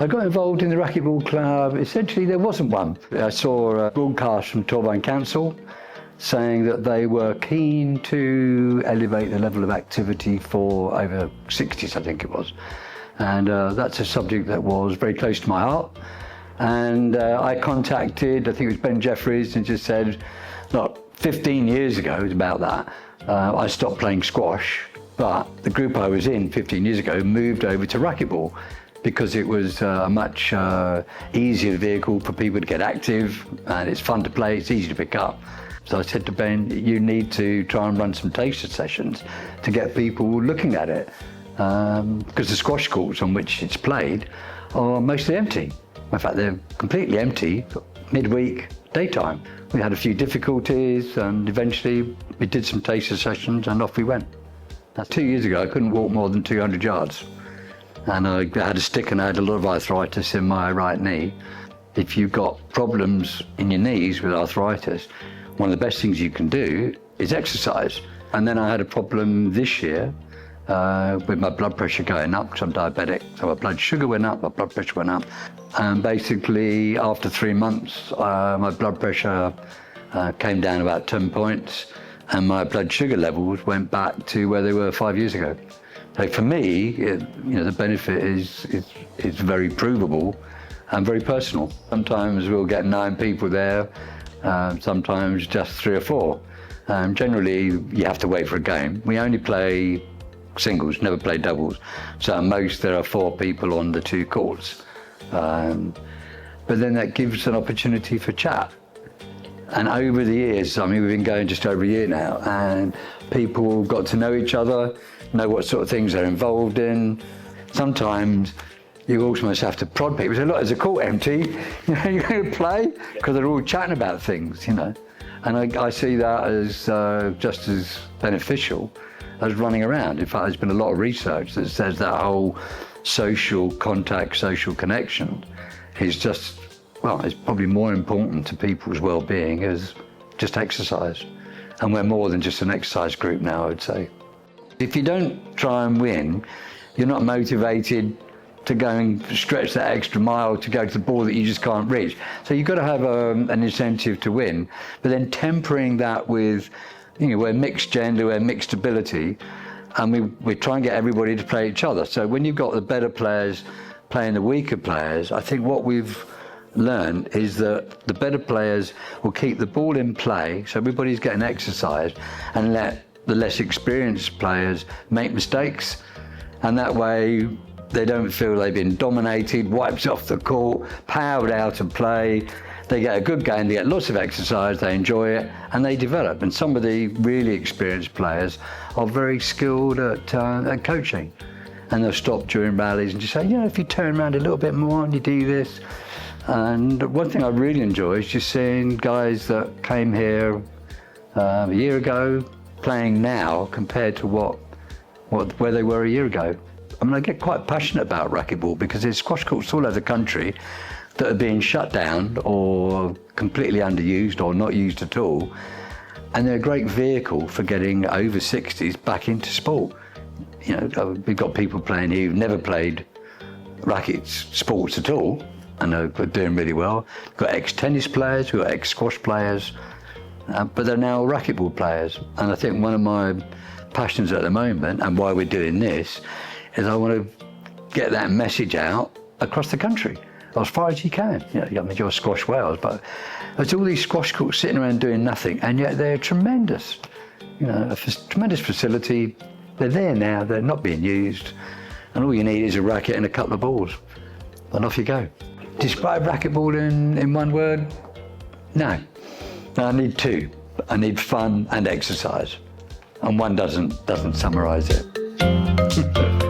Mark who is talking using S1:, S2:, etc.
S1: I got involved in the Racketball Club. Essentially, there wasn't one. I saw a broadcast from Torfaen Council saying that they were keen to elevate the level of activity for over 60s, I think it was. And that's a subject that was very close to my heart. And I contacted, I think it was Ben Jeffries, and just said, look, 15 years ago, it was about that, I stopped playing squash, but the group I was in 15 years ago moved over to racquetball, because it was a much easier vehicle for people to get active, and it's fun to play, it's easy to pick up. So I said to Ben, you need to try and run some taster sessions to get people looking at it, because the squash courts on which it's played are mostly empty. In fact, they're completely empty midweek, daytime. We had a few difficulties, and eventually we did some taster sessions and off we went. Now, 2 years ago, I couldn't walk more than 200 yards. And I had a stick and I had a lot of arthritis in my right knee. If you've got problems in your knees with arthritis, one of the best things you can do is exercise. And then I had a problem this year with my blood pressure going up, because I'm diabetic. So my blood sugar went up, my blood pressure went up. And basically, after 3 months, my blood pressure came down about 10 points, and my blood sugar levels went back to where they were 5 years ago. So for me, the benefit is very provable and very personal. Sometimes we'll get 9 people there, sometimes just 3 or 4. Generally, you have to wait for a game. We only play singles, never play doubles. So at most there are 4 people on the 2 courts. But then that gives an opportunity for chat. And over the years, I mean, we've been going just over a year now, and people got to know each other, know what sort of things they're involved in. Sometimes you almost have to prod people. Say, look, there's a court empty, you're going to play? Because they're all chatting about things, And I see that as just as beneficial as running around. In fact, there's been a lot of research that says that whole social contact, social connection is just, well, it's probably more important to people's well-being as just exercise. And we're more than just an exercise group now, I would say. If you don't try and win, you're not motivated to go and stretch that extra mile to go to the ball that you just can't reach. So you've got to have an incentive to win, but then tempering that with, we're mixed gender, we're mixed ability, and we try and get everybody to play each other. So when you've got the better players playing the weaker players, I think what we've learned is that the better players will keep the ball in play, so everybody's getting exercise, and let the less experienced players make mistakes, and that way they don't feel they've been dominated, wiped off the court, powered out of play. They get a good game, they get lots of exercise, they enjoy it, and they develop. And some of the really experienced players are very skilled at coaching, and they'll stop during rallies and just say, if you turn around a little bit more and you do this. And one thing I really enjoy is just seeing guys that came here a year ago playing now compared to where they were a year ago. I mean, I get quite passionate about racquetball because there's squash courts all over the country that are being shut down or completely underused or not used at all. And they're a great vehicle for getting over 60s back into sport. We've got people playing here who've never played racket sports at all, and they're doing really well. We've got ex-tennis players, we've got ex-squash players, but they're now racquetball players. And I think one of my passions at the moment, and why we're doing this, is I want to get that message out across the country, as far as you can. You're Squash Wales, but there's all these squash courts sitting around doing nothing, and yet they're tremendous. A tremendous facility. They're there now, they're not being used, and all you need is a racket and a couple of balls, and off you go. Describe racquetball in one word? No, I need 2. I need fun and exercise, and one doesn't summarise it.